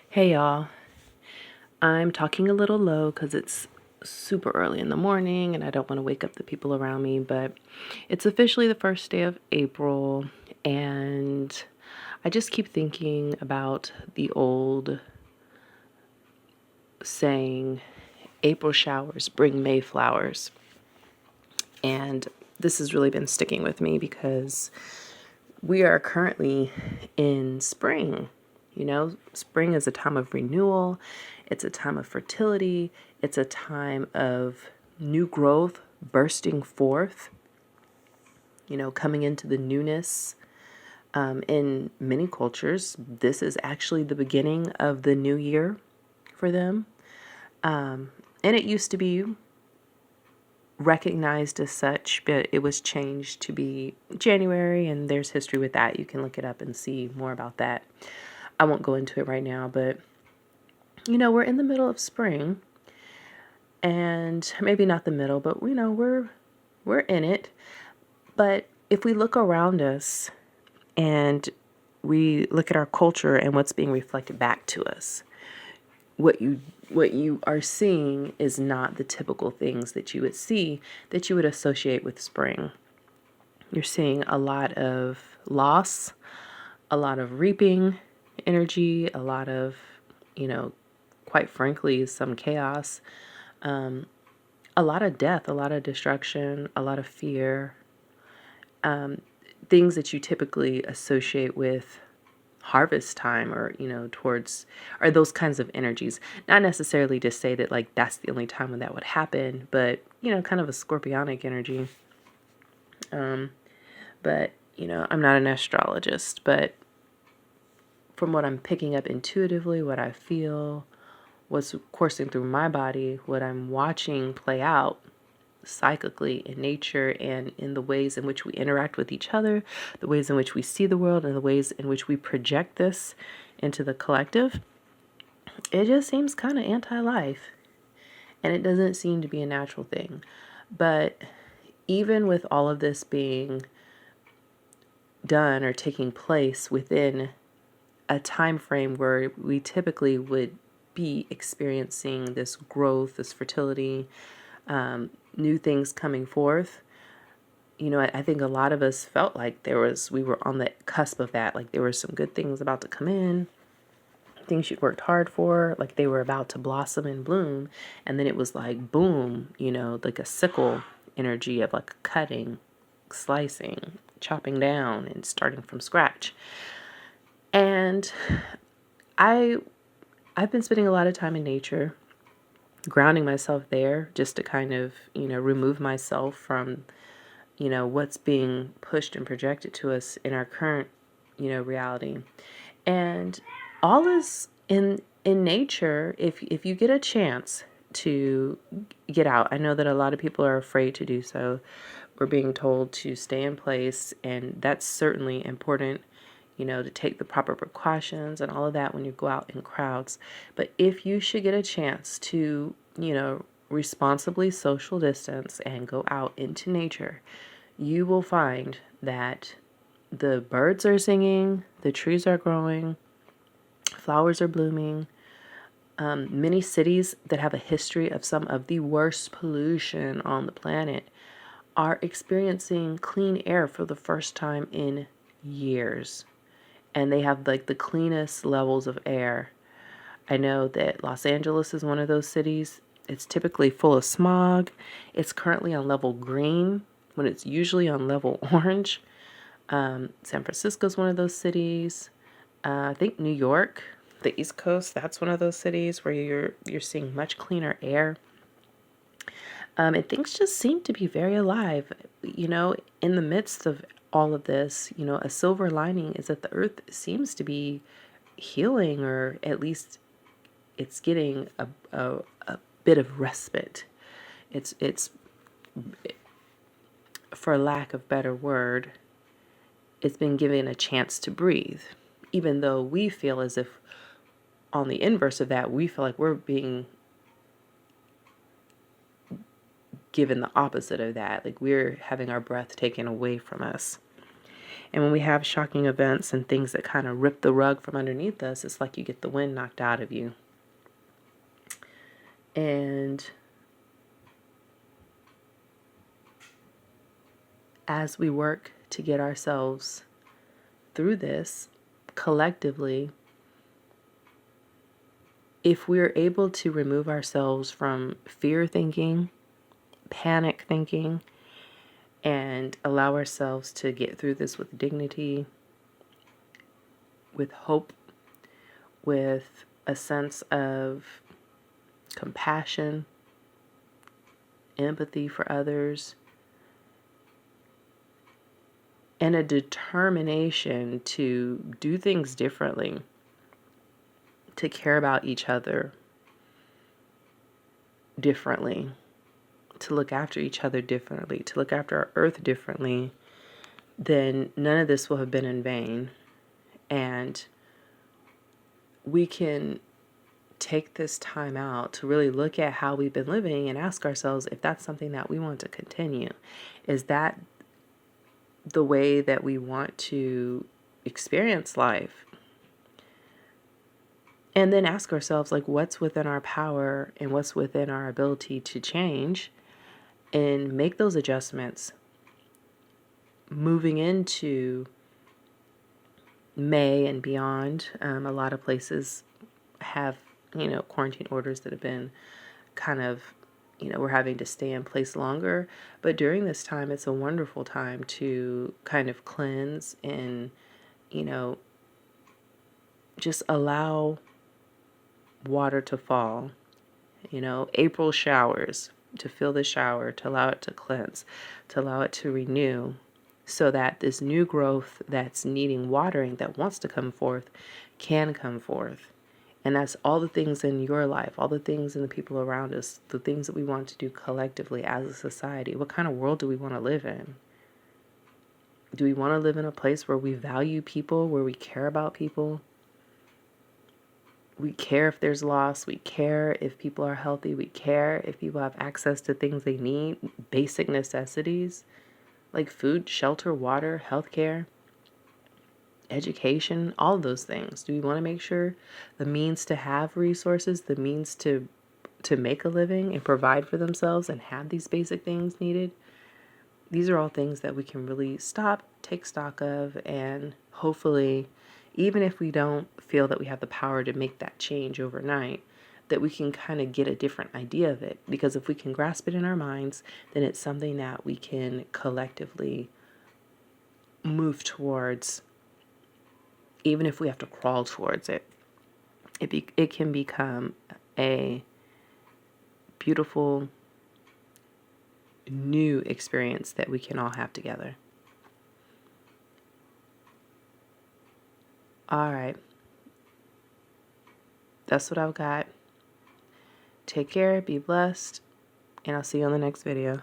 Hey y'all, I'm talking a little low because it's super early in the morning and I don't want to wake up the people around me, but it's officially the first day of April and I just keep thinking about the old saying, April showers bring May flowers. And this has really been sticking with me because we are currently in spring. Spring is a time of renewal, it's a time of fertility, it's a time of new growth bursting forth, coming into the newness. In many cultures, this is actually the beginning of the new year for them. And it used to be recognized as such, but it was changed to be January, and there's history with that. You can look it up and see more about that. I won't go into it right now, but we're in the middle of spring, and maybe not the middle, but we're in it. But if we look around us and we look at our culture and what's being reflected back to us, what you are seeing is not the typical things that you would see, that you would associate with spring. You're seeing a lot of loss, a lot of reaping energy, a lot of, quite frankly, some chaos, a lot of death, a lot of destruction, a lot of fear, things that you typically associate with harvest time, or towards, or those kinds of energies. Not necessarily to say that like that's the only time when that would happen, but kind of a scorpionic energy. But I'm not an astrologist, but from what I'm picking up intuitively, what I feel, what's coursing through my body, what I'm watching play out cyclically in nature and in the ways in which we interact with each other, the ways in which we see the world, and the ways in which we project this into the collective, it just seems kind of anti-life. And it doesn't seem to be a natural thing. But even with all of this being done or taking place within a time frame where we typically would be experiencing this growth, this fertility, new things coming forth, I think a lot of us felt like we were on the cusp of that. Like there were some good things about to come in, things you'd worked hard for, like they were about to blossom and bloom. And then it was like, boom, like a sickle energy of like cutting, slicing, chopping down and starting from scratch. And I've been spending a lot of time in nature, grounding myself there just to kind of, remove myself from, what's being pushed and projected to us in our current, reality. And all is in nature. If you get a chance to get out, I know that a lot of people are afraid to do so. We're being told to stay in place, and that's certainly important, to take the proper precautions and all of that when you go out in crowds. But if you should get a chance to, responsibly social distance and go out into nature, you will find that the birds are singing, the trees are growing, flowers are blooming. Many cities that have a history of some of the worst pollution on the planet are experiencing clean air for the first time in years. And they have like the cleanest levels of air. I know that Los Angeles is one of those cities. It's typically full of smog. It's currently on level green when it's usually on level orange. San Francisco is one of those cities. I think New York, the East Coast, that's one of those cities where you're seeing much cleaner air. And things just seem to be very alive. In the midst of all of this, a silver lining is that the earth seems to be healing, or at least it's getting a bit of respite. It's for lack of better word, it's been given a chance to breathe, even though we feel as if on the inverse of that, we feel like we're being given the opposite of that. Like we're having our breath taken away from us. And when we have shocking events and things that kind of rip the rug from underneath us, it's like you get the wind knocked out of you. And as we work to get ourselves through this collectively, if we're able to remove ourselves from fear thinking, panic thinking, and allow ourselves to get through this with dignity, with hope, with a sense of compassion, empathy for others, and a determination to do things differently, to care about each other differently, to look after each other differently, to look after our earth differently, then none of this will have been in vain. And we can take this time out to really look at how we've been living and ask ourselves if that's something that we want to continue. Is that the way that we want to experience life? And then ask ourselves, like, what's within our power and what's within our ability to change and make those adjustments. Moving into May and beyond, a lot of places have, quarantine orders that have been kind of, we're having to stay in place longer. But during this time, it's a wonderful time to kind of cleanse and, just allow water to fall. April showers, to fill the shower, to allow it to cleanse, to allow it to renew, so that this new growth that's needing watering, that wants to come forth, can come forth. And that's all the things in your life, all the things in the people around us, the things that we want to do collectively as a society. What kind of world do we want to live in? Do we want to live in a place where we value people, where we care about people? We care if there's loss. We care if people are healthy. We care if people have access to things they need, basic necessities like food, shelter, water, healthcare, education, all of those things. Do we want to make sure the means to have resources, the means to make a living and provide for themselves and have these basic things needed? These are all things that we can really stop, take stock of, and hopefully, even if we don't feel that we have the power to make that change overnight, that we can kind of get a different idea of it. Because if we can grasp it in our minds, then it's something that we can collectively move towards, even if we have to crawl towards it. It can become a beautiful new experience that we can all have together. All right. That's what I've got. Take care, be blessed, and I'll see you on the next video.